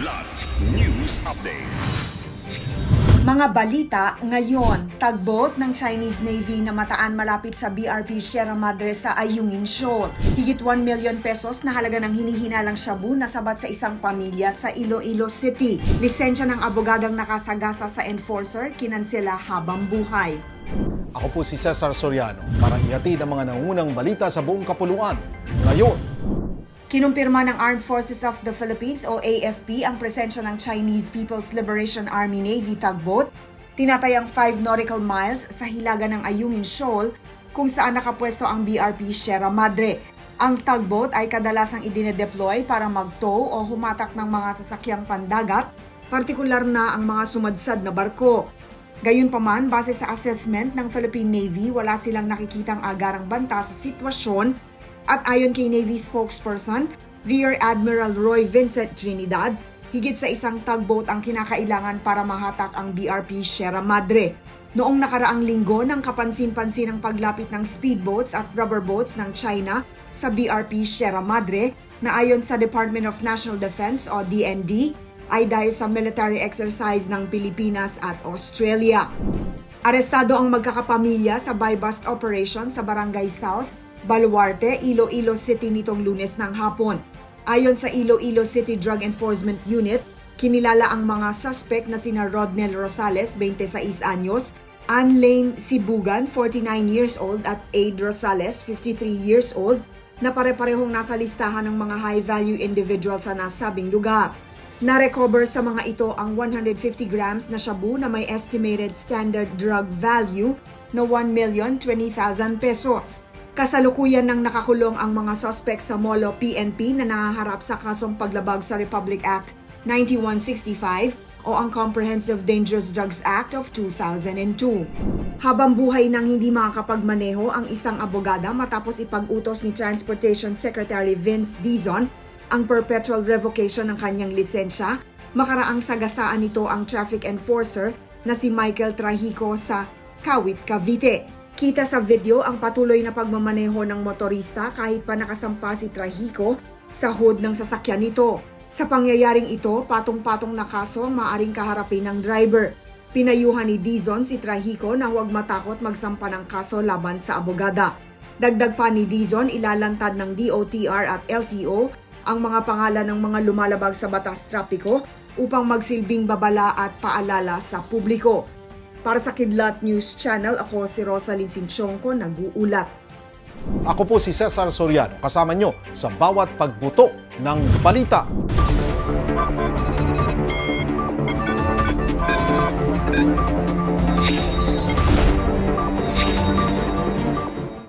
Kilat News Updates. Mga balita ngayon, tugboat ng Chinese Navy na mataan malapit sa BRP Sierra Madre sa Ayungin Shoal. Higit 1 million pesos na halaga ng hinihinalang shabu na sabat sa isang pamilya sa Iloilo City. Lisensya ng abogadang nakasagasa sa enforcer, kinansela habang buhay. Ako po si Cesar Soriano para ihatid ang mga nangungunang balita sa buong kapuluan. Ngayon, Kinumpirma ng Armed Forces of the Philippines o AFP ang presensya ng Chinese People's Liberation Army Navy tugboat, tinatayang 5 nautical miles sa hilaga ng Ayungin Shoal kung saan nakapwesto ang BRP Sierra Madre. Ang tugboat ay kadalasang idinedeploy para mag-tow o humatak ng mga sasakyang pandagat, partikular na ang mga sumadsad na barko. Gayunpaman, base sa assessment ng Philippine Navy, wala silang nakikitang agarang banta sa sitwasyon. At ayon kay Navy spokesperson, Rear Admiral Roy Vincent Trinidad, higit sa isang tugboat ang kinakailangan para mahatak ang BRP Sierra Madre. Noong nakaraang linggo nang kapansin-pansin ang paglapit ng speedboats at rubber boats ng China sa BRP Sierra Madre na ayon sa Department of National Defense o DND ay dahil sa military exercise ng Pilipinas at Australia. Arestado ang magkakapamilya sa buy-bust operation sa Barangay South, Baluarte, Iloilo City nitong Lunes ng hapon. Ayon sa Iloilo City Drug Enforcement Unit, kinilala ang mga suspect na sina Rodnel Rosales, 26 anyos, Ann Lane Sibugan, 49 years old at Aid Rosales, 53 years old, na pare-parehong nasa listahan ng mga high-value individuals sa nasabing lugar. Na-recover sa mga ito ang 150 grams na shabu na may estimated standard drug value na 1,020,000 pesos. Kasalukuyan nang nakakulong ang mga suspect sa Molo PNP na nahaharap sa kasong paglabag sa Republic Act 9165 o ang Comprehensive Dangerous Drugs Act of 2002. Habang buhay nang hindi makakapagmaneho ang isang abogada matapos ipag-utos ni Transportation Secretary Vince Dizon ang perpetual revocation ng kanyang lisensya, makaraang sagasaan nito ang traffic enforcer na si Michael Trahico sa Kawit, Cavite. Kita sa video ang patuloy na pagmamaneho ng motorista kahit pa nakasampa si Trahico sa hood ng sasakyan nito. Sa pangyayaring ito, patong-patong na kaso ang maaring kaharapin ng driver. Pinayuhan ni Dizon si Trahico na huwag matakot magsampa ng kaso laban sa abogada. Dagdag pa ni Dizon, ilalantad ng DOTR at LTO ang mga pangalan ng mga lumalabag sa batas trapiko upang magsilbing babala at paalala sa publiko. Para sa Kidlat News Channel, ako si Rosalyn Sinchonko, nag-uulat. ako po si Cesar Soriano kasama nyo sa bawat pagbuto ng balita.